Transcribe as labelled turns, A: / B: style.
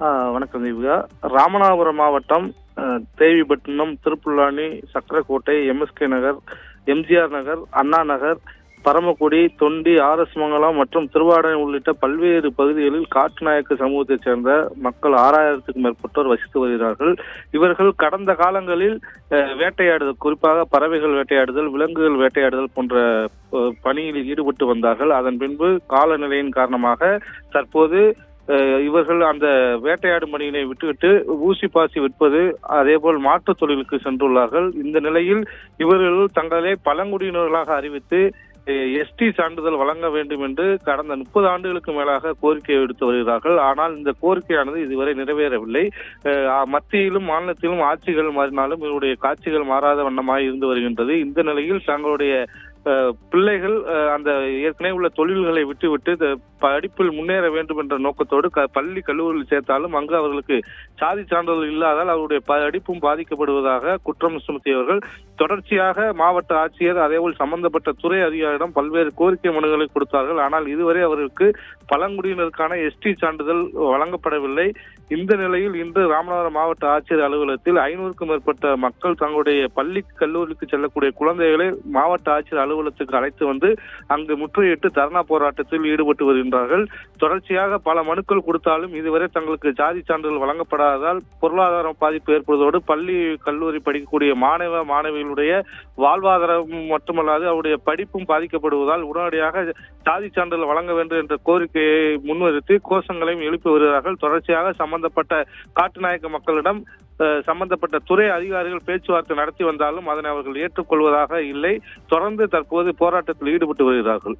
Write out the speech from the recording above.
A: வணக்கம் தீபிகா. ராமநாதபுரம் மாவட்டம் தேவிப்பட்டினம், திருப்புல்லானி, சக்கரக்கோட்டை, எம்எஸ்கே நகர், எம்ஜிஆர் நகர், அண்ணா நகர், பரமக்குடி, தொண்டி, ஆர்எஸ் மங்கலம் மற்றும் திருவாடனை உள்ளிட்ட பல்வேறு பகுதிகளில் காட்டுநாயக்க சமூகத்தைச் சேர்ந்த மக்கள் 6000க்கும் மேற்பட்டோர் வசித்து வருகிறார்கள். இவர்கள் கடந்த காலங்களில் வேட்டையாடுதல், குறிப்பாக பறவைகள் வேட்டையாடுதல், விலங்குகள் வேட்டையாடுதல் போன்ற பணியில் ஈடுபட்டு வந்தார்கள். அதன் பின்பு காலநிலையின் காரணமாக தற்போது இவர்கள் அந்த வேட்டையாடும் பணியினை விட்டுவிட்டு ஊசி பாசி விற்பது, அதேபோல் மாற்றுத் தொழிலுக்கு சென்றுள்ளார்கள். இந்த நிலையில் இவர்கள் தங்களை பழங்குடியினர்களாக அறிவித்து எஸ்டி சான்றிதழ் வழங்க வேண்டும் என்று கடந்த 30 ஆண்டுகளுக்கு மேலாக கோரிக்கை விடுத்து வருகிறார்கள். ஆனால் இந்த கோரிக்கையானது இதுவரை நிறைவேறவில்லை. மத்தியிலும் மாநிலத்திலும் ஆட்சிகள் மாறினாலும் இவருடைய காட்சிகள் மாறாத வண்ணமாக இருந்து வருகின்றது. இந்த நிலையில் தங்களுடைய பிள்ளைகள் அந்த ஏற்கனவே உள்ள தொழில்களை விட்டுவிட்டு படிப்பில் முன்னேற வேண்டும் என்ற நோக்கத்தோடு பள்ளி கல்லூரியில் சேர்த்தாலும் அங்கு அவர்களுக்கு சாதி சான்றிதழ் இல்லாதால் அவருடைய படிப்பும் பாதிக்கப்படுவதாக குற்றம் சுமத்தியவர்கள் தொடர்ச்சியாக மாவட்ட ஆட்சியர் அதேபோல் சம்பந்தப்பட்ட துறை அதிகாரியிடம் பல்வேறு கோரிக்கை மனுக்களை கொடுத்தார்கள். ஆனால் இதுவரை அவர்களுக்கு பழங்குடியினருக்கான எஸ்டி சான்றிதழ் வழங்கப்படவில்லை. இந்த நிலையில் இன்று ராமநாதபுரம் மாவட்ட ஆட்சியர் அலுவலகத்தில் 500க்கும் மேற்பட்ட மக்கள் தங்களுடைய பள்ளி கல்லூரிக்கு செல்லக்கூடிய குழந்தைகளை மாவட்ட ஆட்சியர் அலுவலகத்துக்கு அழைத்து வந்து அங்கு முற்றுகையிட்டு தர்ணா போராட்டத்தில் ஈடுபட்டு வருகின்றார்கள். தொடர்ச்சியாக பல மனுக்கள் கொடுத்தாலும் இதுவரை தங்களுக்கு சாதி சான்றிதழ் வழங்கப்படாததால் பொருளாதார பாதிப்பு ஏற்படுவதோடு பள்ளி கல்லூரி படிக்கக்கூடிய மாணவ மாணவிகளுடைய வாழ்வாதாரம் மட்டுமல்லாது அவருடைய படிப்பும் பாதிக்கப்படுவதால் உடனடியாக சாதி சான்றிதழ் வழங்க வேண்டும் என்ற கோரிக்கையை முன்னிறுத்தி கோஷங்களையும் எழுப்பி வருகிறார்கள். தொடர்ச்சியாக சம்பந்தப்பட்ட காட்டுநாயக்க மக்களிடம் சம்பந்தப்பட்ட துறை அதிகாரிகள் பேச்சுவார்த்தை நடத்தி வந்தாலும் அதனை அவர்கள் ஏற்றுக்கொள்வதாக இல்லை. தொடர்ந்து தற்போது போராட்டத்தில் ஈடுபட்டு வருகிறார்கள்.